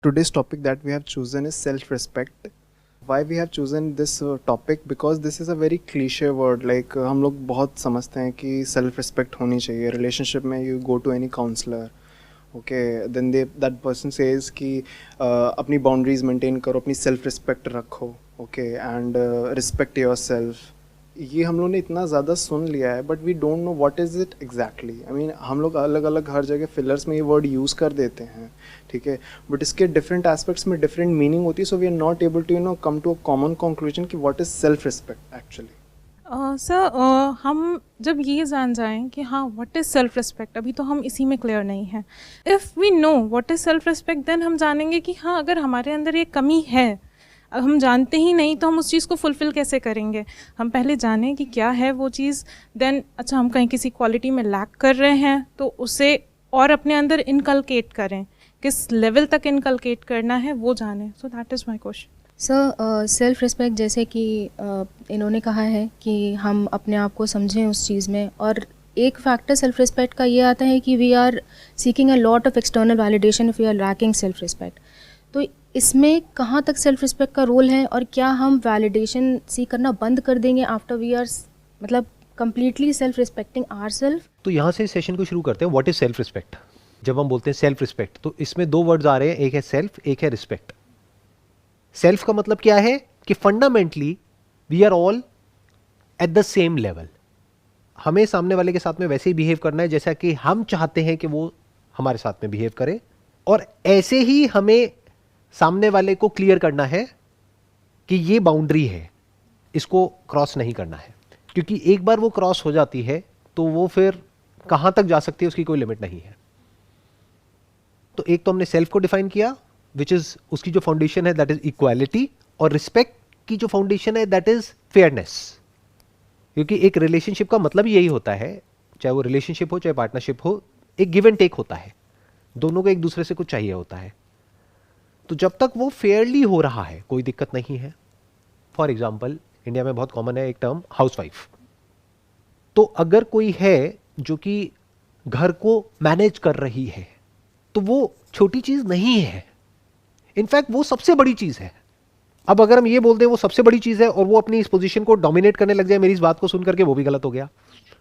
Today's topic that we have chosen is self-respect. Why we have chosen this topic? Because this is a very cliche word. Like हम लोग बहुत समझते हैं कि self-respect होनी चाहिए. Relationship में you go to any counselor, okay, then that person says कि अपनी boundaries maintain करो, अपनी self-respect रखो, okay, and respect yourself. ये हम लोग ने इतना ज़्यादा सुन लिया है, but we don't know what is it exactly. I mean हम लोग अलग अलग हर जगह फिलर्स में ये वर्ड यूज़ कर देते हैं, ठीक है, बट इसके डिफरेंट एस्पेक्ट्स में डिफरेंट मीनिंग होती है. So we are not able to come to a common conclusion कि what is self respect actually. Sir हम जब ये जान जाएं कि हाँ व्हाट इज़ सेल्फ रिस्पेक्ट, अभी तो हम इसी में क्लियर नहीं हैं. If we know what is self respect then हम जानेंगे कि हाँ अगर हमारे अंदर ये कमी है, अब हम जानते ही नहीं तो हम उस चीज़ को फुलफ़िल कैसे करेंगे. हम पहले जानें कि क्या है वो चीज़, देन अच्छा हम कहीं किसी क्वालिटी में लैक कर रहे हैं तो उसे और अपने अंदर इनकलकेट करें, किस लेवल तक इनकलकेट करना है वो जानें. So that is my question. Sir self respect जैसे कि इन्होंने कहा है कि हम अपने आप को समझें उस चीज़ में, और एक फैक्टर सेल्फ रिस्पेक्ट का ये आता है कि we are seeking a lot of external validation if we are lacking self respect. तो इसमें कहाँ तक सेल्फ रिस्पेक्ट का रोल है, और क्या हम वैलिडेशन सीख करना बंद कर देंगे आफ्टर वी आर मतलब कंप्लीटली सेल्फ रिस्पेक्टिंग आवरसेल्फ. तो यहाँ से सेशन को शुरू करते हैं. What is self respect? जब हम बोलते हैं सेल्फ रिस्पेक्ट तो इसमें दो वर्ड्स आ रहे हैं, एक है सेल्फ, एक है रिस्पेक्ट. सेल्फ का मतलब क्या है कि fundamentally we are all at the same level. हमें सामने वाले के साथ में वैसे ही बिहेव करना है जैसा कि हम चाहते हैं कि वो हमारे साथ में बिहेव करे, और ऐसे ही हमें सामने वाले को क्लियर करना है कि ये बाउंड्री है, इसको क्रॉस नहीं करना है. क्योंकि एक बार वो क्रॉस हो जाती है तो वो फिर कहां तक जा सकती है उसकी कोई लिमिट नहीं है. तो एक तो हमने सेल्फ को डिफाइन किया, विच इज उसकी जो फाउंडेशन है दैट इज इक्वालिटी, और रिस्पेक्ट की जो फाउंडेशन है दैट इज फेयरनेस. क्योंकि एक रिलेशनशिप का मतलब यही होता है, चाहे वो रिलेशनशिप हो चाहे पार्टनरशिप हो, एक गिव एंड टेक होता है. दोनों को एक दूसरे से कुछ चाहिए होता है. तो जब तक वो फेयरली हो रहा है कोई दिक्कत नहीं है. फॉर एग्जाम्पल इंडिया में बहुत कॉमन है एक टर्म हाउसवाइफ. तो अगर कोई है जो कि घर को मैनेज कर रही है तो वो छोटी चीज नहीं है, इनफैक्ट वो सबसे बड़ी चीज है. अब अगर हम ये बोल दें वो सबसे बड़ी चीज है और वो अपनी इस पोजीशन को डोमिनेट करने लग जाए मेरी इस बात को सुन करके, वो भी गलत हो गया.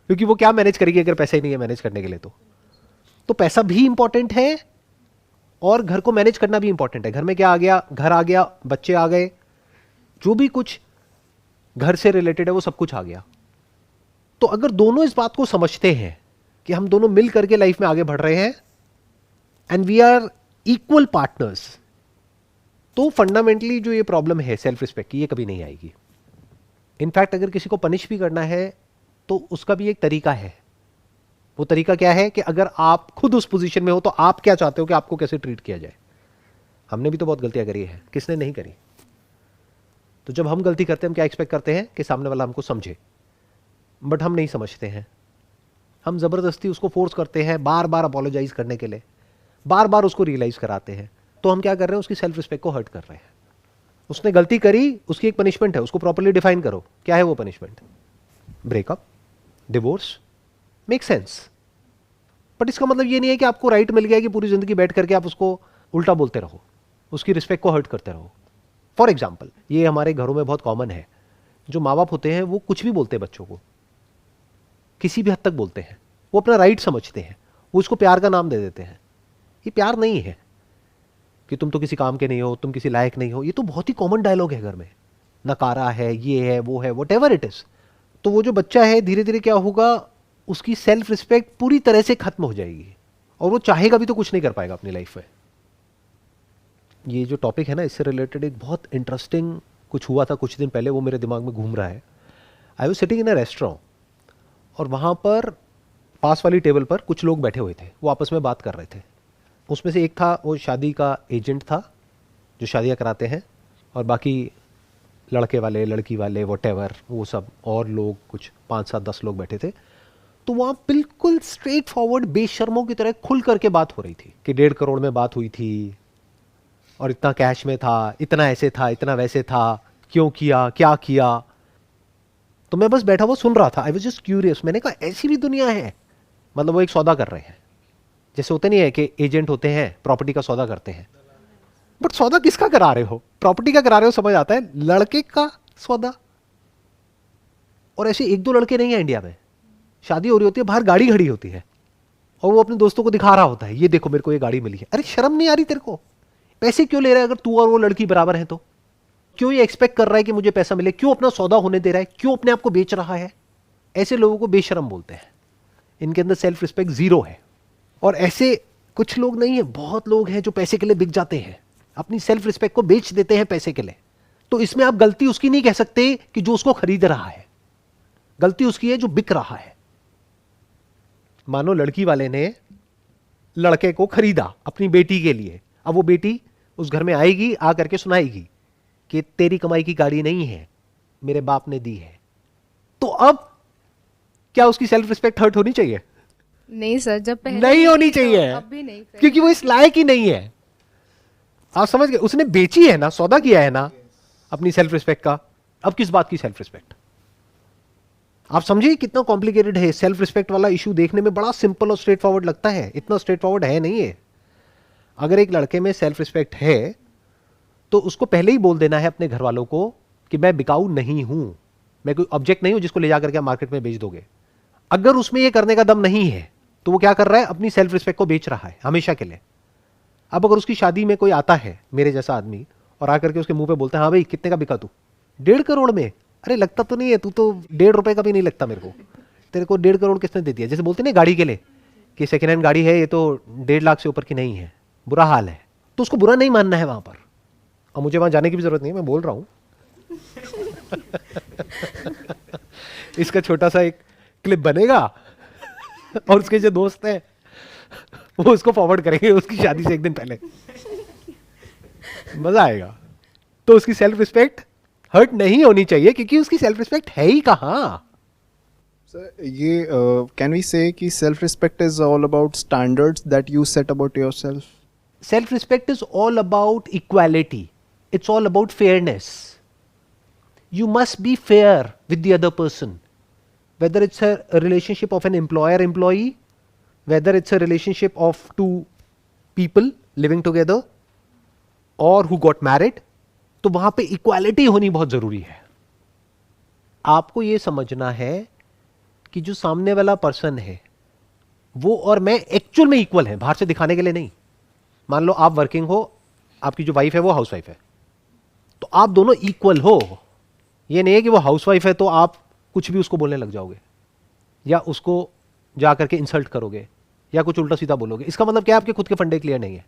क्योंकि वो क्या मैनेज करेगी अगर पैसा ही नहीं है मैनेज करने के लिए. तो पैसा भी इंपॉर्टेंट है और घर को मैनेज करना भी इंपॉर्टेंट है. घर में क्या आ गया, घर आ गया, बच्चे आ गए, जो भी कुछ घर से रिलेटेड है वो सब कुछ आ गया. तो अगर दोनों इस बात को समझते हैं कि हम दोनों मिल करके लाइफ में आगे बढ़ रहे हैं and we are equal partners, तो फंडामेंटली जो ये प्रॉब्लम है सेल्फ रिस्पेक्ट की, ये कभी नहीं आएगी. इनफैक्ट अगर किसी को पनिश भी करना है तो उसका भी एक तरीका है. वो तरीका क्या है कि अगर आप खुद उस पोजीशन में हो तो आप क्या चाहते हो कि आपको कैसे ट्रीट किया जाए. हमने भी तो बहुत गलतियां करी है, किसने नहीं करी. तो जब हम गलती करते हैं हम क्या एक्सपेक्ट करते हैं कि सामने वाला हमको समझे, बट हम नहीं समझते हैं. हम जबरदस्ती उसको फोर्स करते हैं बार बार अपोलोजाइज करने के लिए, बार बार उसको रियलाइज कराते हैं. तो हम क्या कर रहे हैं, उसकी सेल्फ रिस्पेक्ट को हर्ट कर रहे हैं. उसने गलती करी, उसकी एक पनिशमेंट है, उसको प्रॉपर्ली डिफाइन करो. क्या है वो punishment? Breakup, divorce. Make sense. But इसका मतलब ये नहीं है कि आपको राइट मिल गया कि पूरी जिंदगी बैठ करके आप उसको उल्टा बोलते रहो, उसकी रिस्पेक्ट को हर्ट करते रहो. फॉर एग्जाम्पल ये हमारे घरों में बहुत कॉमन है, जो माँ बाप होते हैं वो कुछ भी बोलते हैं बच्चों को, किसी भी हद तक बोलते हैं. वो अपना राइट समझते हैं, वो उसको प्यार का नाम दे देते हैं. ये प्यार नहीं है कि तुम तो किसी काम के नहीं हो, तुम किसी लायक नहीं हो. ये तो बहुत ही कॉमन डायलॉग है घर में. नकारा है, ये है, वो है, वट एवर इट इज. तो वो जो बच्चा है धीरे धीरे क्या होगा, उसकी सेल्फ रिस्पेक्ट पूरी तरह से खत्म हो जाएगी और वो चाहेगा भी तो कुछ नहीं कर पाएगा अपनी लाइफ में. ये जो टॉपिक है ना, इससे रिलेटेड एक बहुत इंटरेस्टिंग कुछ हुआ था कुछ दिन पहले, वो मेरे दिमाग में घूम रहा है. I was sitting in a restaurant और वहाँ पर पास वाली टेबल पर कुछ लोग बैठे हुए थे, वो आपस में बात कर रहे थे. उसमें से एक था, वो शादी का एजेंट था जो शादियाँ कराते हैं, और बाकी लड़के वाले, लड़की वाले, वॉटेवर, वो सब और लोग कुछ 5-7-10 लोग बैठे थे. तो वहाँ बिल्कुल स्ट्रेट फॉरवर्ड बेशर्मों की तरह खुल करके बात हो रही थी कि 1.5 करोड़ में बात हुई थी और इतना कैश में था, इतना ऐसे था, इतना वैसे था, क्यों किया, क्या किया. तो मैं बस बैठा हुआ सुन रहा था. I was just curious. मैंने कहा ऐसी भी दुनिया है. मतलब वो एक सौदा कर रहे हैं, जैसे होते नहीं है कि एजेंट होते हैं प्रॉपर्टी का सौदा करते हैं, बट सौदा किसका करा रहे हो? प्रॉपर्टी का करा रहे हो समझ आता है, लड़के का सौदा। और ऐसे एक दो लड़के नहीं है इंडिया में, शादी हो रही होती है, बाहर गाड़ी खड़ी होती है और वो अपने दोस्तों को दिखा रहा होता है, ये देखो मेरे को ये गाड़ी मिली है। अरे शर्म नहीं आ रही तेरे को? पैसे क्यों ले रहा है? अगर तू और वो लड़की बराबर है तो क्यों ये एक्सपेक्ट कर रहा है कि मुझे पैसा मिले? क्यों अपना सौदा होने दे रहा है? क्यों अपने आप को बेच रहा है? ऐसे लोगों को बेशरम बोलते हैं, इनके अंदर सेल्फ रिस्पेक्ट जीरो है। और ऐसे कुछ लोग नहीं है, बहुत लोग हैं जो पैसे के लिए बिक जाते हैं, अपनी सेल्फ रिस्पेक्ट को बेच देते हैं पैसे के लिए। तो इसमें आप गलती उसकी नहीं कह सकते कि जो उसको खरीद रहा है, गलती उसकी है जो बिक रहा है। मानो लड़की वाले ने लड़के को खरीदा अपनी बेटी के लिए, अब वो बेटी उस घर में आएगी, आ करके सुनाएगी कि तेरी कमाई की गाड़ी नहीं है, मेरे बाप ने दी है। तो अब क्या उसकी सेल्फ रिस्पेक्ट हर्ट होनी चाहिए? नहीं सर, जब पहले नहीं होनी तो चाहिए, अब भी नहीं सर। क्योंकि वो इस लायक ही नहीं है। आप समझ गए? उसने बेची है ना, सौदा किया है ना अपनी सेल्फ रिस्पेक्ट का। अब किस बात की सेल्फ रिस्पेक्ट? आप समझिए कितना कॉम्प्लिकेटेड है। सेल्फ रिस्पेक्ट वाला इशू देखने में बड़ा सिंपल और स्ट्रेट फॉरवर्ड लगता है, इतना स्ट्रेट फॉरवर्ड है नहीं है। अगर एक लड़के में सेल्फ रिस्पेक्ट है तो उसको पहले ही बोल देना है अपने घर वालों को कि मैं बिकाऊ नहीं हूं, मैं कोई ऑब्जेक्ट नहीं हूं जिसको ले जाकर के मार्केट में बेच दोगे। अगर उसमें यह करने का दम नहीं है तो वो क्या कर रहा है? अपनी सेल्फ रिस्पेक्ट को बेच रहा है हमेशा के लिए। अब अगर उसकी शादी में कोई आता है मेरे जैसा आदमी और आकर के उसके मुंह पे बोलता है हाँ भाई कितने का बिका तू? 1.5 करोड़ में। अरे लगता तो नहीं है, तू तो 1.5 रुपए का भी नहीं लगता मेरे को, तेरे को 1.5 करोड़ किसने दे दिया? जैसे बोलते ना गाड़ी के लिए कि सेकेंड हैंड गाड़ी है, ये तो 1.5 लाख से ऊपर की नहीं है, बुरा हाल है। तो उसको बुरा नहीं मानना है वहां पर, और मुझे वहां जाने की भी जरूरत नहीं है, मैं बोल रहा हूं। इसका छोटा सा एक क्लिप बनेगा और उसके जो दोस्त हैं वो उसको फॉरवर्ड करेंगे उसकी शादी से एक दिन पहले, मजा आएगा। तो उसकी सेल्फ रिस्पेक्ट हर्ट नहीं होनी चाहिए क्योंकि उसकी सेल्फ रिस्पेक्ट है ही कहां। सर ये कैन वी से कि self respect is all about standards that you set about yourself? Self respect is all about equality, it's all about fairness. You must be fair with the other person, whether it's a relationship of an employer-employee, whether it's a relationship of two people living together or who got married. तो वहां पे equality होनी बहुत जरूरी है। आपको यह समझना है कि जो सामने वाला पर्सन है वो और मैं एक्चुअल में इक्वल है, बाहर से दिखाने के लिए नहीं। मान लो आप वर्किंग हो, आपकी जो वाइफ है वो हाउस वाइफ है, तो आप दोनों इक्वल हो। ये नहीं है कि वो हाउसवाइफ है तो आप कुछ भी उसको बोलने लग जाओगे या उसको जाकर के इंसल्ट करोगे या कुछ उल्टा सीधा बोलोगे। इसका मतलब क्या है? आपके खुद के फंडे क्लियर नहीं है।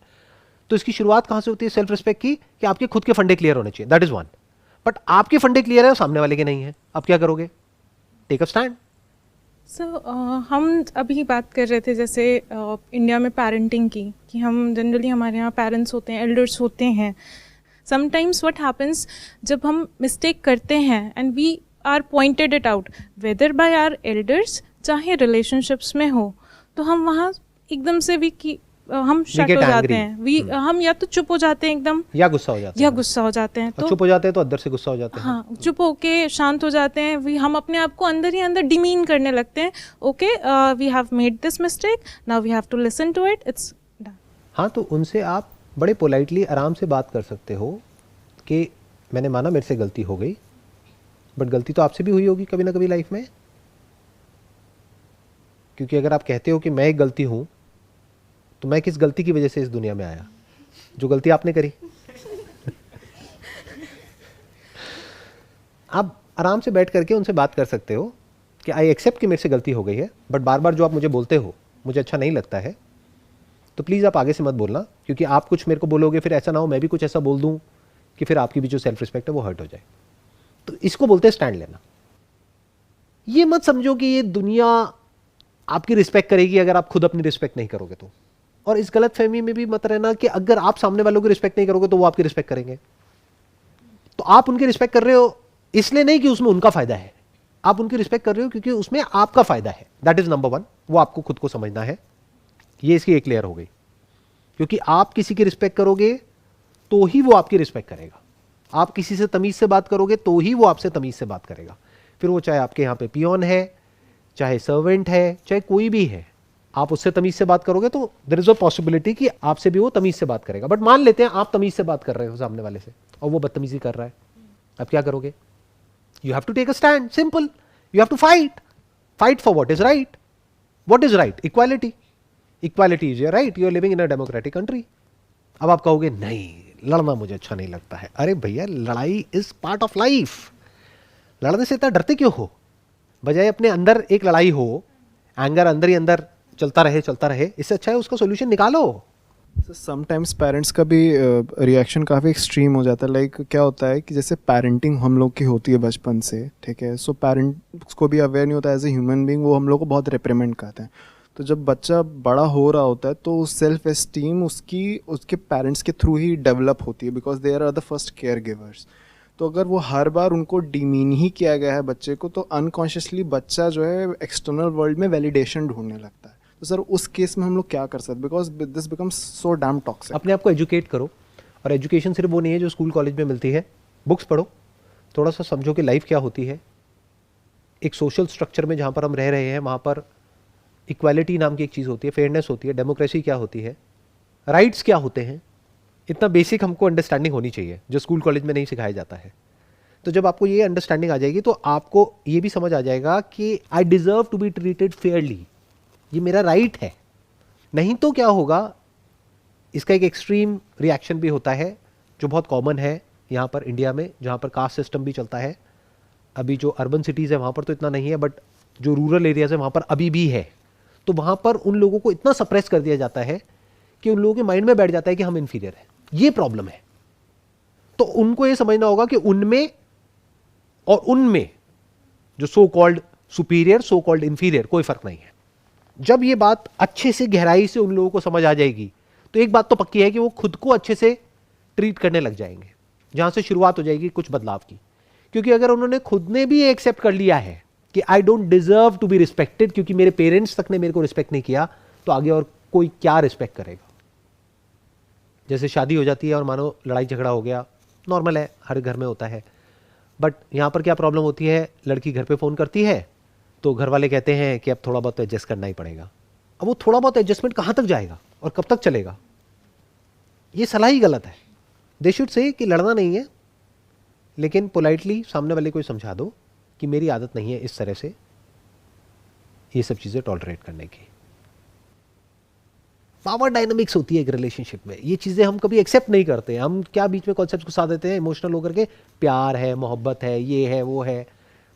तो इसकी शुरुआत कहां से होती है सेल्फ रिस्पेक्ट की? कि आपके खुद के फंडे क्लियर होने चाहिए, दैट इज वन। बट आपके फंडे क्लियर है और सामने वाले के नहीं है, अब क्या करोगे? Take a stand. हम अभी बात कर रहे थे जैसे इंडिया में पेरेंटिंग की, कि हम जनरली हमारे यहाँ पेरेंट्स होते हैं, एल्डर्स होते हैं। समटाइम्स व्हाट हैपन्स, जब हम मिस्टेक करते हैं and we are pointed it out whether by our elders, चाहे रिलेशनशिप्स में हो, तो हम वहाँ एकदम से हम शट हो जाते हैं। हम या तो चुप हो जाते हैं एकदम, या गुस्सा हो जाते हैं, तो चुप हो जाते हैं तो अंदर से गुस्सा हो जाते हैं। हाँ, चुप होके शांत हो जाते हैं। हम अपने आप को अंदर ही अंदर डिमीन करने लगते हैं। Okay, we have made this mistake, now we have to listen to it, it's done. हाँ, तो उनसे आप बड़े पोलाइटली आराम से बात कर सकते हो कि मैंने माना मेरे से गलती हो गई, बट गलती तो आपसे भी हुई होगी कभी ना कभी लाइफ में। क्योंकि अगर आप कहते हो कि मैं एक गलती हूं, तो मैं किस गलती की वजह से इस दुनिया में आया? जो गलती आपने करी। आप आराम से बैठ करके उनसे बात कर सकते हो कि आई एक्सेप्ट कि मेरे से गलती हो गई है, बट बार बार जो आप मुझे बोलते हो मुझे अच्छा नहीं लगता है, तो प्लीज़ आप आगे से मत बोलना, क्योंकि आप कुछ मेरे को बोलोगे फिर ऐसा ना हो मैं भी कुछ ऐसा बोल दूं कि फिर आपकी भी जो सेल्फ रिस्पेक्ट है वो हर्ट हो जाए। तो इसको बोलते हैं स्टैंड लेना। ये मत समझो कि ये दुनिया आपकी रिस्पेक्ट करेगी अगर आप खुद अपनी रिस्पेक्ट नहीं करोगे तो। और इस गलत फहमी में भी मत रहना कि अगर आप सामने वालों की रिस्पेक्ट नहीं करोगे तो वो आपकी रिस्पेक्ट करेंगे। तो आप उनकी रिस्पेक्ट कर रहे हो इसलिए नहीं कि उसमें उनका फायदा है, आप उनकी रिस्पेक्ट कर रहे हो क्योंकि उसमें आपका फायदा है। That is number one. वो आपको खुद को समझना है। ये इसकी एक क्लियर हो गई, क्योंकि आप किसी की रिस्पेक्ट करोगे तो ही वो आपकी रिस्पेक्ट करेगा। आप किसी से तमीज से बात करोगे तो ही वो आपसे तमीज से बात करेगा। फिर वो चाहे आपके यहाँ पे पियोन है, चाहे सर्वेंट है, चाहे कोई भी है, आप उससे तमीज से बात करोगे तो देयर इज अ पॉसिबिलिटी कि आपसे भी वो तमीज से बात करेगा। बट मान लेते हैं आप तमीज से बात कर रहे हो सामने वाले से और वो बदतमीजी कर रहा है, अब क्या करोगे? You have to take a stand, simple. You have to fight for what is right. What is right? Equality. Equality is your right, you are living in a democratic country. अब आप कहोगे नहीं, लड़ना मुझे अच्छा नहीं लगता है। अरे भैया, लड़ाई इज पार्ट ऑफ लाइफ। लड़ने से इतना डरते क्यों हो? बजाय अपने अंदर एक लड़ाई हो, एंगर अंदर ही अंदर चलता रहे, इससे अच्छा है उसका सोल्यूशन निकालो। समटाइम्स पेरेंट्स का भी रिएक्शन काफ़ी एक्सट्रीम हो जाता है। लाइक क्या होता है कि जैसे पेरेंटिंग हम लोग की होती है बचपन से, ठीक है, सो पेरेंट्स को भी अवेयर नहीं होता एज ए ह्यूमन बीइंग, वो हम लोग को बहुत रिप्रीमेंट करते हैं। तो जब बच्चा बड़ा हो रहा होता है तो सेल्फ एस्टीम उसके पेरेंट्स के थ्रू ही डेवलप होती है, because they are the first care givers. तो अगर वो हर बार उनको डिमीन ही किया गया है बच्चे को, तो अनकॉन्शियसली बच्चा जो है एक्सटर्नल वर्ल्ड में वैलिडेशन ढूंढने लगता है। तो सर उस केस में हम लोग क्या कर सकते हैं? Because this becomes so damn toxic. अपने आप को एजुकेट करो, और एजुकेशन सिर्फ वो नहीं है जो स्कूल कॉलेज में मिलती है। बुक्स पढ़ो, थोड़ा सा समझो कि लाइफ क्या होती है। एक सोशल स्ट्रक्चर में जहाँ पर हम रह रहे हैं वहाँ पर इक्वालिटी नाम की एक चीज़ होती है, फेयरनेस होती है, डेमोक्रेसी क्या होती है, राइट्स क्या होते हैं। इतना बेसिक हमको अंडरस्टैंडिंग होनी चाहिए जो स्कूल कॉलेज में नहीं सिखाया जाता है। तो जब आपको ये अंडरस्टैंडिंग आ जाएगी तो आपको ये भी समझ आ जाएगा कि I deserve to be treated fairly, ये मेरा राइट है। नहीं तो क्या होगा, इसका एक एक्सट्रीम रिएक्शन भी होता है जो बहुत कॉमन है यहाँ पर इंडिया में, जहाँ पर कास्ट सिस्टम भी चलता है। अभी जो अर्बन सिटीज़ है वहाँ पर तो इतना नहीं है, बट जो रूरल एरियाज़ है वहाँ पर अभी भी है। तो वहाँ पर उन लोगों को इतना सप्रेस कर दिया जाता है कि उन लोगों के माइंड में बैठ जाता है कि हम इन्फीरियर हैं। ये प्रॉब्लम है। तो उनको ये समझना होगा कि उनमें और उनमें जो so called superior, so called inferior, कोई फर्क नहीं है। जब ये बात अच्छे से गहराई से उन लोगों को समझ आ जाएगी तो एक बात तो पक्की है कि वो खुद को अच्छे से ट्रीट करने लग जाएंगे, जहां से शुरुआत हो जाएगी कुछ बदलाव की। क्योंकि अगर उन्होंने खुद ने भी एक्सेप्ट कर लिया है कि I don't deserve to be respected, क्योंकि मेरे पेरेंट्स तक ने मेरे को रिस्पेक्ट नहीं किया, तो आगे और कोई क्या रिस्पेक्ट करेगा। जैसे शादी हो जाती है और मानो लड़ाई झगड़ा हो गया, नॉर्मल है, हर घर में होता है। बट यहाँ पर क्या प्रॉब्लम होती है, लड़की घर पे फ़ोन करती है तो घर वाले कहते हैं कि अब थोड़ा बहुत तो एडजस्ट करना ही पड़ेगा। अब वो थोड़ा बहुत एडजस्टमेंट कहाँ तक जाएगा और कब तक चलेगा? ये सलाह ही गलत है। दे शुड से कि लड़ना नहीं है, लेकिन पोलाइटली सामने वाले को समझा दो कि मेरी आदत नहीं है इस तरह से ये सब चीज़ें टॉलरेट करने की। पावर डायनामिक्स होती है एक रिलेशनशिप में, ये चीज़ें हम कभी एक्सेप्ट नहीं करते। हम क्या बीच में कॉन्सेप्ट घुसा देते हैं इमोशनल होकर के, प्यार है, मोहब्बत है, ये है, वो है,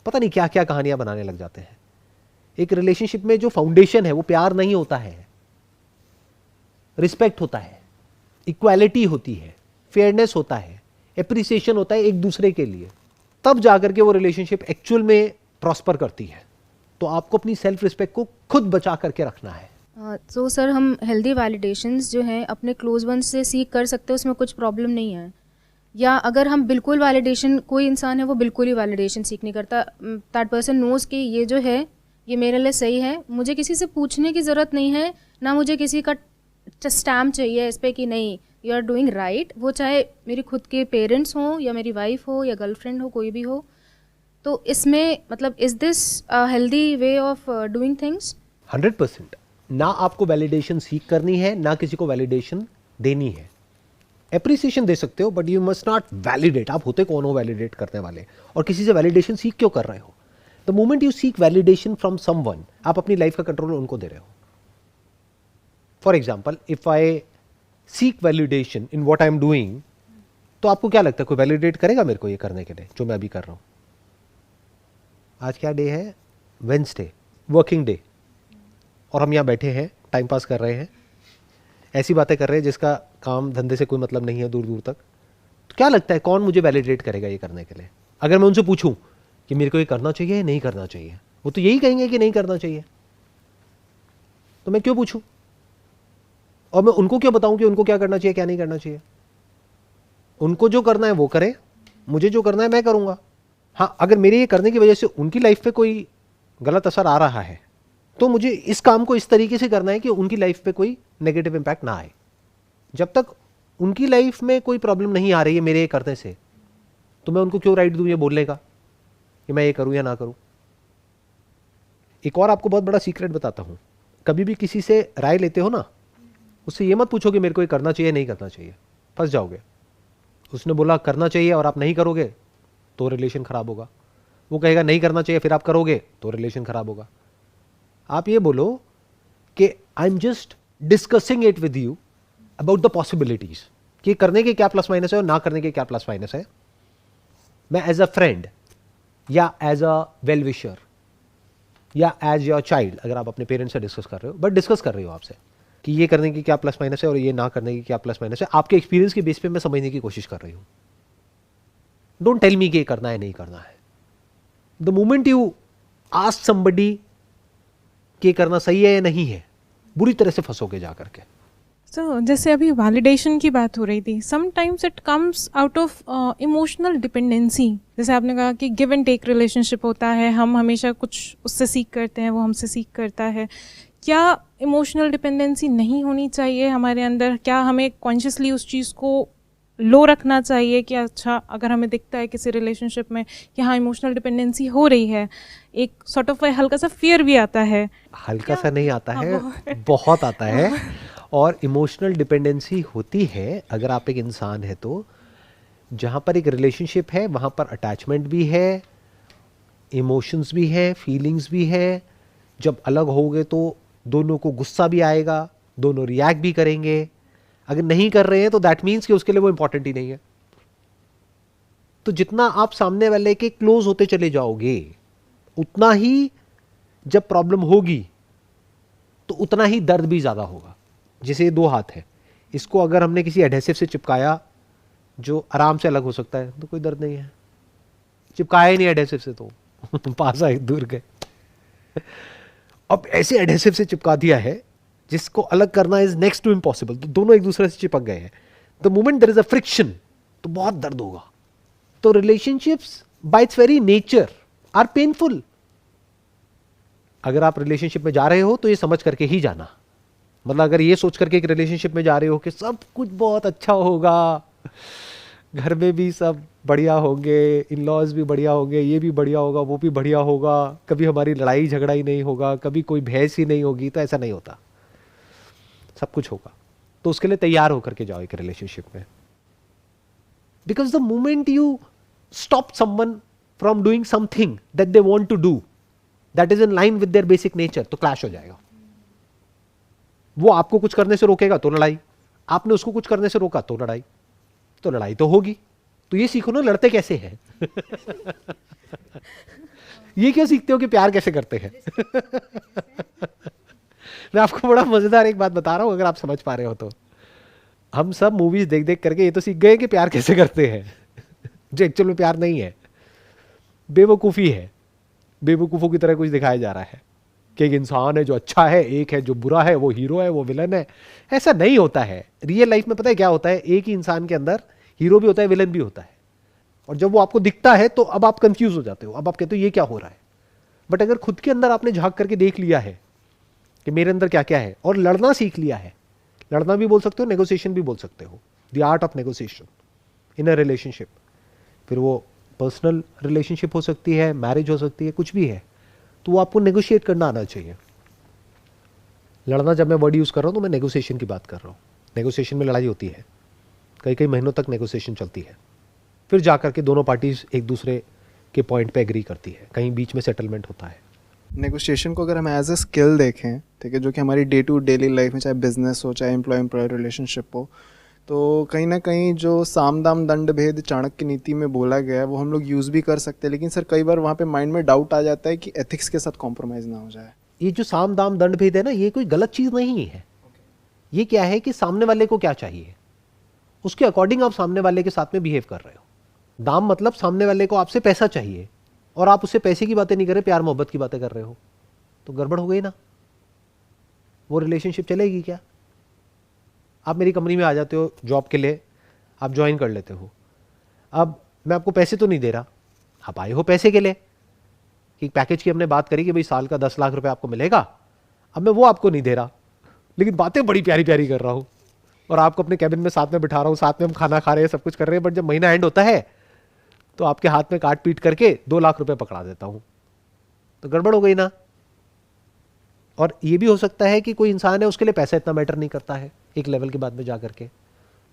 पता नहीं क्या क्या कहानियां बनाने लग जाते हैं। एक रिलेशनशिप में जो फाउंडेशन है वो प्यार नहीं होता है, रिस्पेक्ट होता है, इक्वालिटी होती है, फेयरनेस होता है, एप्रिसिएशन होता है एक दूसरे के लिए। तब जाकर के वो रिलेशनशिप एक्चुअल में प्रॉस्पर करती है। तो आपको अपनी सेल्फ रिस्पेक्ट को खुद बचा करके रखना है। तो सर हम हेल्दी वैलिडेशंस जो हैं अपने क्लोज वंस से सीख कर सकते हैं, उसमें कुछ प्रॉब्लम नहीं है। या अगर हम बिल्कुल वैलिडेशन, कोई इंसान है वो बिल्कुल ही वैलिडेशन सीख नहीं करता, दैट पर्सन नोज़ कि ये जो है ये मेरे लिए सही है, मुझे किसी से पूछने की ज़रूरत नहीं है, ना मुझे किसी का स्टैम्प चाहिए इस पर कि नहीं यू आर डूइंग राइट। वो चाहे मेरी खुद के पेरेंट्स हों या मेरी वाइफ हो या गर्लफ्रेंड हो, कोई भी हो। तो इसमें मतलब is this healthy way of doing things? 100%। ना आपको वैलिडेशन सीख करनी है, ना किसी को वैलिडेशन देनी है। एप्रिसिएशन दे सकते हो but you must not validate. आप होते कौन हो वैलिडेट करने वाले? और किसी से वैलिडेशन सीख क्यों कर रहे हो? The moment you seek validation from someone, आप अपनी लाइफ का कंट्रोल उनको दे रहे हो। For example, if I seek validation in what I am doing, तो आपको क्या लगता है कोई वैलिडेट करेगा मेरे को ये करने के लिए जो मैं अभी कर रहा हूं? आज क्या डे है? वेंसडे, वर्किंग डे, और हम यहाँ बैठे हैं, टाइम पास कर रहे हैं, ऐसी बातें कर रहे हैं जिसका काम धंधे से कोई मतलब नहीं है दूर दूर तक। तो क्या लगता है कौन मुझे वैलिडेट करेगा ये करने के लिए? अगर मैं उनसे पूछूं कि मेरे को ये करना चाहिए या नहीं करना चाहिए, वो तो यही कहेंगे कि नहीं करना चाहिए। तो मैं क्यों पूछूं? और मैं उनको क्यों बताऊं कि उनको क्या करना चाहिए क्या नहीं करना चाहिए? उनको जो करना है वो करें, मुझे जो करना है मैं करूंगा। हाँ, अगर मेरे ये करने की वजह से उनकी लाइफ पे कोई गलत असर आ रहा है तो मुझे इस काम को इस तरीके से करना है कि उनकी लाइफ पे कोई नेगेटिव इंपैक्ट ना आए। जब तक उनकी लाइफ में कोई प्रॉब्लम नहीं आ रही है मेरे ये करने से, तो मैं उनको क्यों राइट दूं ये बोलने का कि मैं ये करूं या ना करूं? एक और आपको बहुत बड़ा सीक्रेट बताता हूं। कभी भी किसी से राय लेते हो ना, उससे ये मत पूछो कि मेरे को ये करना चाहिए नहीं करना चाहिए, फंस जाओगे। उसने बोला करना चाहिए और आप नहीं करोगे तो रिलेशन खराब होगा, वो कहेगा नहीं करना चाहिए फिर आप करोगे तो रिलेशन खराब होगा। आप ये बोलो कि I am just discussing it with you about the possibilities, कि करने के क्या प्लस माइनस है और ना करने के क्या प्लस माइनस है। मैं एज अ फ्रेंड या एज अ वेल विशर या एज योर चाइल्ड, अगर आप अपने पेरेंट्स से डिस्कस कर रहे हो, बट डिस्कस कर रहे हो आपसे कि ये करने की क्या प्लस माइनस है और ये ना करने की क्या प्लस माइनस है, आपके एक्सपीरियंस के बेस पे मैं समझने की कोशिश कर रही हूं। डोंट टेल मी कि करना है नहीं करना है। The moment you ask somebody कि करना सही है या नहीं है, बुरी तरह से फंसोगे जा करके। तो जैसे अभी वैलिडेशन की बात हो रही थी, sometimes it comes out of emotional dependency. जैसे आपने कहा कि गिव एंड टेक रिलेशनशिप होता है, हम हमेशा कुछ उससे सीख करते हैं, वो हमसे सीख करता है। क्या इमोशनल डिपेंडेंसी नहीं होनी चाहिए हमारे अंदर? क्या हमें कॉन्शियसली उस चीज़ को लो रखना चाहिए कि अच्छा अगर हमें दिखता है किसी रिलेशनशिप में कि हाँ इमोशनल डिपेंडेंसी हो रही है, एक सॉर्ट ऑफ हल्का सा फियर भी आता है? हल्का सा नहीं आता है, बहुत आता है। और इमोशनल डिपेंडेंसी होती है अगर आप एक इंसान है तो, जहाँ पर एक रिलेशनशिप है वहाँ पर अटैचमेंट भी है, इमोशंस भी है, फीलिंग्स भी है। जब अलग होगे तो दोनों को गुस्सा भी आएगा, दोनों रिएक्ट भी करेंगे। अगर नहीं कर रहे हैं तो दैट मीन्स कि उसके लिए वो इंपॉर्टेंट ही नहीं है। तो जितना आप सामने वाले के क्लोज होते चले जाओगे, उतना ही जब प्रॉब्लम होगी तो उतना ही दर्द भी ज्यादा होगा। जैसे ये दो हाथ है, इसको अगर हमने किसी एडहेसिव से चिपकाया जो आराम से अलग हो सकता है तो कोई दर्द नहीं है। चिपकाया ही नहीं एडहेसिव से तो पास आए दूर गए। अब ऐसे एडहेसिव से चिपका दिया है जिसको अलग करना इज नेक्स्ट टू इम्पॉसिबल, तो दोनों एक दूसरे से चिपक गए हैं। The moment there is a friction तो बहुत दर्द होगा। तो relationships by its very nature are painful. अगर आप रिलेशनशिप में जा रहे हो तो ये समझ करके ही जाना। मतलब अगर ये सोच करके एक रिलेशनशिप में जा रहे हो कि सब कुछ बहुत अच्छा होगा, घर में भी सब बढ़िया होंगे, इन लॉज भी बढ़िया होंगे, ये भी बढ़िया होगा, वो भी बढ़िया होगा, कभी हमारी लड़ाई झगड़ा ही नहीं होगा, कभी कोई बहस ही नहीं होगी, तो ऐसा नहीं होता। सब कुछ होगा। तो उसके लिए तैयार होकर के जाओ एक रिलेशनशिप में। Because the moment you stop someone from doing something that they want to do that is in line with their basic nature, तो क्लैश हो जाएगा। वो आपको कुछ करने से रोकेगा तो लड़ाई, आपने उसको कुछ करने से रोका तो लड़ाई, तो लड़ाई तो होगी। तो ये सीखो ना लड़ते कैसे हैं। ये क्यों सीखते हो कि प्यार कैसे करते हैं। मैं आपको बड़ा मजेदार एक बात बता रहा हूं, अगर आप समझ पा रहे हो तो। हम सब मूवीज देख देख करके ये तो सीख गए कि प्यार कैसे करते हैं, जो एक्चुअल में प्यार नहीं है, बेवकूफी है। बेवकूफों की तरह कुछ दिखाया जा रहा है कि एक इंसान है जो अच्छा है, एक है जो बुरा है, वो हीरो है वो विलन है। ऐसा नहीं होता है। रियल लाइफ में पता है क्या होता है, एक ही इंसान के अंदर हीरो भी होता है, विलन भी होता है। और जब वो आपको दिखता है तो अब आप कंफ्यूज हो जाते हो, अब आप कहते हो ये क्या हो रहा है। बट अगर खुद के अंदर आपने झांक करके देख लिया है कि मेरे अंदर क्या क्या है, और लड़ना सीख लिया है, लड़ना भी बोल सकते हो, नेगोशिएशन भी बोल सकते हो, the art of negotiation in a relationship. फिर वो पर्सनल रिलेशनशिप हो सकती है, मैरिज हो सकती है, कुछ भी है, तो वो आपको नेगोशिएट करना आना चाहिए। लड़ना जब मैं वर्ड यूज कर रहा हूं तो मैं नेगोशिएशन की बात कर रहा हूं। नेगोशिएशन में लड़ाई होती है, कई कई महीनों तक नेगोशिएशन चलती है, फिर जाकर के दोनों पार्टीज एक दूसरे के पॉइंट पे एग्री करती है, कहीं बीच में सेटलमेंट होता है। नेगोशिएशन को अगर हम एज अ स्किल देखें, ठीक है, जो कि हमारी डे टू डेली लाइफ में, चाहे बिजनेस हो चाहे एम्प्लॉय रिलेशनशिप हो, तो कहीं ना कहीं जो साम दाम दंड भेद चाणक्य नीति में बोला गया है वो हम लोग यूज़ भी कर सकते हैं। लेकिन सर कई बार वहाँ पे माइंड में डाउट आ जाता है कि एथिक्स के साथ कॉम्प्रोमाइज़ ना हो जाए। ये जो साम दाम दंड भेद है ना, ये कोई गलत चीज़ नहीं है। ये क्या है कि सामने वाले को क्या चाहिए, उसके अकॉर्डिंग आप सामने वाले के साथ में बिहेव कर रहे हो। दाम मतलब सामने वाले को आपसे पैसा चाहिए और आप उससे पैसे की बातें नहीं कर रहे, प्यार मोहब्बत की बातें कर रहे हो, तो गड़बड़ हो गई ना। वो रिलेशनशिप चलेगी क्या? आप मेरी कंपनी में आ जाते हो जॉब के लिए, आप ज्वाइन कर लेते हो। अब मैं आपको पैसे तो नहीं दे रहा, आप आए हो पैसे के लिए कि पैकेज की हमने बात करी कि भाई साल का 10 लाख रुपए आपको मिलेगा। अब मैं वो आपको नहीं दे रहा, लेकिन बातें बड़ी प्यारी प्यारी कर रहा हूँ और आपको अपने कैबिन में साथ में बिठा रहा हूँ, साथ में हम खाना खा रहे हैं, सब कुछ कर रहे हैं। बट जब महीना एंड होता है तो आपके हाथ में काट पीट करके 2 लाख रुपए पकड़ा देता हूँ, तो गड़बड़ हो गई ना। और ये भी हो सकता है कि कोई इंसान है उसके लिए पैसा इतना मैटर नहीं करता है एक लेवल के बाद में जा करके।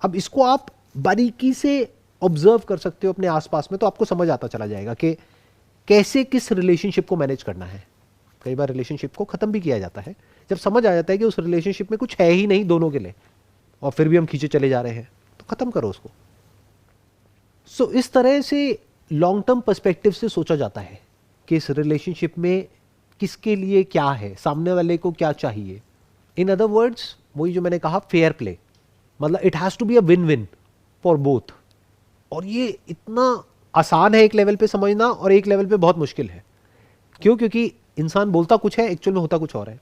अब इसको आप बारीकी से ऑब्जर्व कर सकते हो अपने आसपास में, तो आपको समझ आता चला जाएगा कि कैसे किस रिलेशनशिप को मैनेज करना है। कई बार रिलेशनशिप को खत्म भी किया जाता है जब समझ आ जाता है कि उस रिलेशनशिप में कुछ है ही नहीं दोनों के लिए, और फिर भी हम खींचे चले जा रहे हैं, तो खत्म करो उसको। सो इस तरह से लॉन्ग टर्म पर्सपेक्टिव से सोचा जाता है कि इस रिलेशनशिप में किसके लिए क्या है, सामने वाले को क्या चाहिए। इन अदर वर्ड्स, वही जो मैंने कहा, फेयर प्ले, मतलब it has to be a win win for both. और ये इतना आसान है एक लेवल पे समझना और एक लेवल पे बहुत मुश्किल है। क्यों? क्योंकि इंसान बोलता कुछ है, एक्चुअल में होता कुछ और है।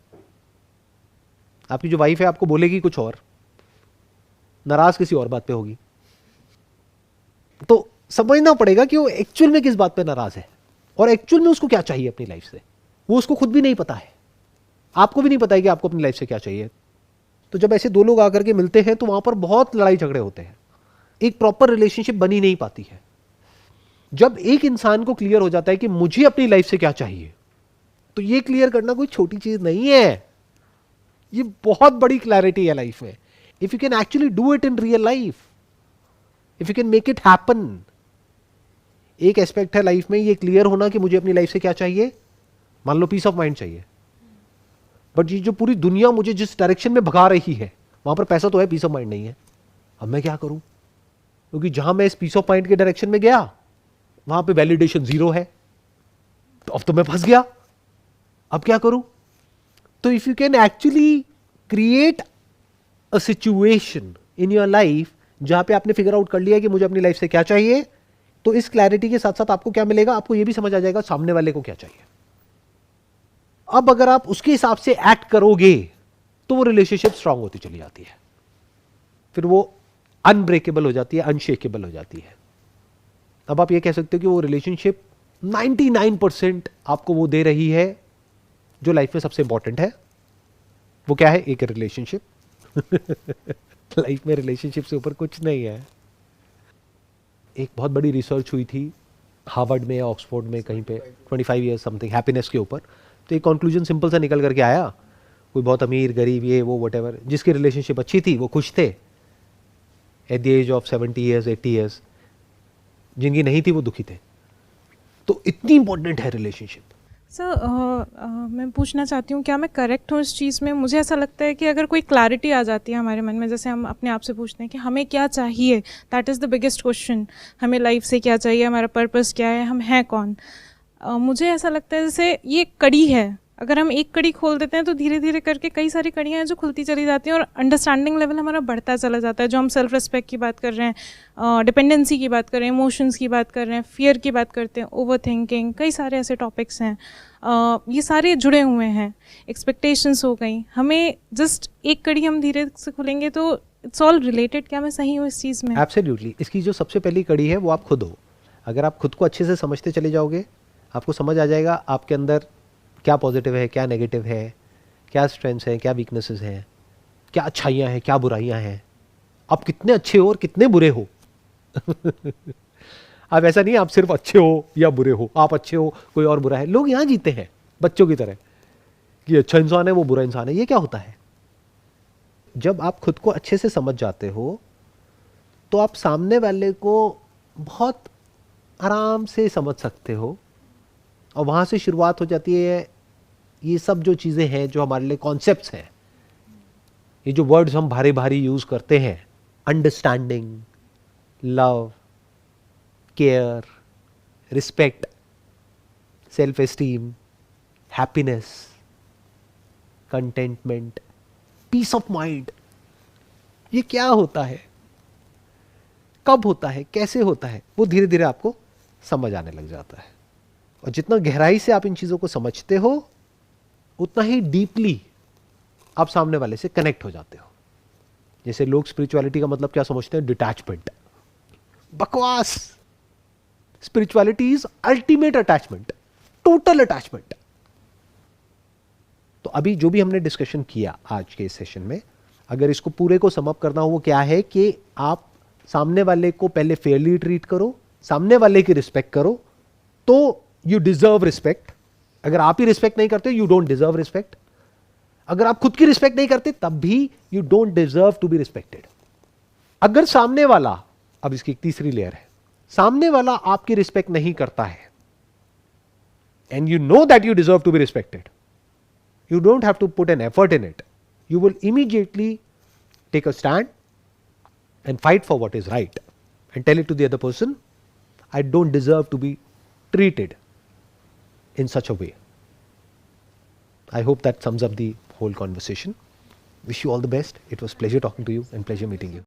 आपकी जो वाइफ है आपको बोलेगी कुछ और, नाराज किसी और बात पे होगी। तो समझना पड़ेगा कि वो एक्चुअल में किस बात पे नाराज है और एक्चुअल में उसको क्या चाहिए अपनी लाइफ से। वो उसको खुद भी नहीं पता है, आपको भी नहीं पता है कि आपको अपनी लाइफ से क्या चाहिए। तो जब ऐसे दो लोग आकर के मिलते हैं तो वहां पर बहुत लड़ाई झगड़े होते हैं, एक प्रॉपर रिलेशनशिप बनी नहीं पाती है। जब एक इंसान को क्लियर हो जाता है कि मुझे अपनी लाइफ से क्या चाहिए, तो ये क्लियर करना कोई छोटी चीज नहीं है, ये बहुत बड़ी क्लैरिटी है लाइफ में। If you can actually do it in real life, if you can make it happen. एक एस्पेक्ट है लाइफ में ये क्लियर होना कि मुझे अपनी लाइफ से क्या चाहिए। मान लो पीस ऑफ माइंड चाहिए, बट ये जो पूरी दुनिया मुझे जिस डायरेक्शन में भगा रही है वहां पर पैसा तो है, पीस ऑफ माइंड नहीं है। अब मैं क्या करूं? क्योंकि जहां मैं इस पीस ऑफ माइंड के डायरेक्शन में गया वहां पे वैलिडेशन 0 है, तो अब तो मैं फंस गया। अब क्या करूं? तो if you can actually create a situation in your life जहां पे आपने फिगर आउट कर लिया कि मुझे अपनी लाइफ से क्या चाहिए, तो इस क्लैरिटी के साथ साथ आपको क्या मिलेगा, आपको यह भी समझ आ जाएगा सामने वाले को क्या चाहिए। अब अगर आप उसके हिसाब से एक्ट करोगे तो वो रिलेशनशिप स्ट्रांग होती चली जाती है, फिर वो अनब्रेकेबल हो जाती है, अनशेकेबल हो जाती है। अब आप ये कह सकते हो कि वो रिलेशनशिप 99% आपको वो दे रही है जो लाइफ में सबसे इंपॉर्टेंट है। वो क्या है? एक रिलेशनशिप। लाइफ में रिलेशनशिप से ऊपर कुछ नहीं है। एक बहुत बड़ी रिसर्च हुई थी हार्वर्ड में या ऑक्सफोर्ड में कहीं पे, 25 ईयर्स समथिंग, हैप्पीनेस के ऊपर। तो एक कंक्लूजन सिंपल सा निकल करके आया, कोई बहुत अमीर गरीब ये वो वटेवर, जिसकी रिलेशनशिप अच्छी थी वो खुश थे at the age of 70 years 80 years, जिनकी नहीं थी वो दुखी थे। तो इतनी इंपॉर्टेंट है रिलेशनशिप। सर मैं पूछना चाहती हूँ, क्या मैं करेक्ट हूँ इस चीज़ में? मुझे ऐसा लगता है कि अगर कोई क्लैरिटी आ जाती है हमारे मन में, जैसे हम अपने आप से पूछते हैं कि हमें क्या चाहिए, that is the biggest question. हमें लाइफ से क्या चाहिए, हमारा पर्पस क्या है, हम हैं कौन। मुझे ऐसा लगता है जैसे ये कड़ी है, अगर हम एक कड़ी खोल देते हैं तो धीरे धीरे करके कई सारी कड़ियाँ हैं जो खुलती चली जाती हैं और अंडरस्टैंडिंग लेवल हमारा बढ़ता चला जाता है। जो हम सेल्फ रिस्पेक्ट की बात कर रहे हैं, डिपेंडेंसी की बात कर रहे हैं, इमोशंस की बात कर रहे हैं, फियर की बात करते हैं, ओवर थिंकिंग, कई सारे ऐसे टॉपिक्स हैं, ये सारे जुड़े हुए हैं। एक्सपेक्टेशंस हो गई, हमें जस्ट एक कड़ी हम धीरे से खुलेंगे तो इट्स ऑल रिलेटेड। क्या मैं सही हूँ इस चीज़ में? एब्सोल्युटली। इसकी जो सबसे पहली कड़ी है वो आप खुद हो। अगर आप खुद को अच्छे से समझते चले जाओगे, आपको समझ आ जाएगा आपके अंदर क्या पॉजिटिव है, क्या नेगेटिव है, क्या स्ट्रेंथ्स हैं, क्या वीकनेसेस हैं, क्या अच्छाइयाँ हैं, क्या बुराइयाँ हैं, आप कितने अच्छे हो और कितने बुरे हो। अब ऐसा नहीं है आप सिर्फ अच्छे हो या बुरे हो, आप अच्छे हो कोई और बुरा है। लोग यहाँ जीते हैं बच्चों की तरह कि अच्छा इंसान है वो बुरा इंसान है। ये क्या होता है? जब आप खुद को अच्छे से समझ जाते हो तो आप सामने वाले को बहुत आराम से समझ सकते हो, और वहाँ से शुरुआत हो जाती है ये सब जो चीज़ें हैं जो हमारे लिए कॉन्सेप्ट्स हैं, ये जो वर्ड्स हम भारी भारी यूज़ करते हैं, understanding, love, care, respect, self esteem, happiness, contentment, peace of mind, ये क्या होता है, कब होता है, कैसे होता है, वो धीरे धीरे आपको समझ आने लग जाता है। और जितना गहराई से आप इन चीज़ों को समझते हो उतना ही डीपली आप सामने वाले से कनेक्ट हो जाते हो। जैसे लोग स्पिरिचुअलिटी का मतलब क्या समझते हैं? डिटैचमेंट। बकवास। Spirituality is ultimate attachment, total attachment. तो अभी जो भी हमने डिस्कशन किया आज के इस सेशन में, अगर इसको पूरे को सम अप करना हो वो क्या है कि आप सामने वाले को पहले फेयरली ट्रीट करो, सामने वाले की रिस्पेक्ट करो, तो यू डिजर्व रिस्पेक्ट। अगर आप ही रिस्पेक्ट नहीं करते, यू डोंट डिजर्व रिस्पेक्ट। अगर आप खुद की रिस्पेक्ट नहीं करते तब भी you don't deserve to be respected. अगर सामने वाला, अब इसकी एक तीसरी लेयर है, सामने वाला आपकी रिस्पेक्ट नहीं करता है and you know that you deserve to be respected, you don't have to put an effort in it. You will immediately take a stand and fight for what is right and tell it to the other person, I don't deserve to be treated in such a way. I hope that sums up the whole conversation. Wish you all the best. It was pleasure talking to you and pleasure meeting you.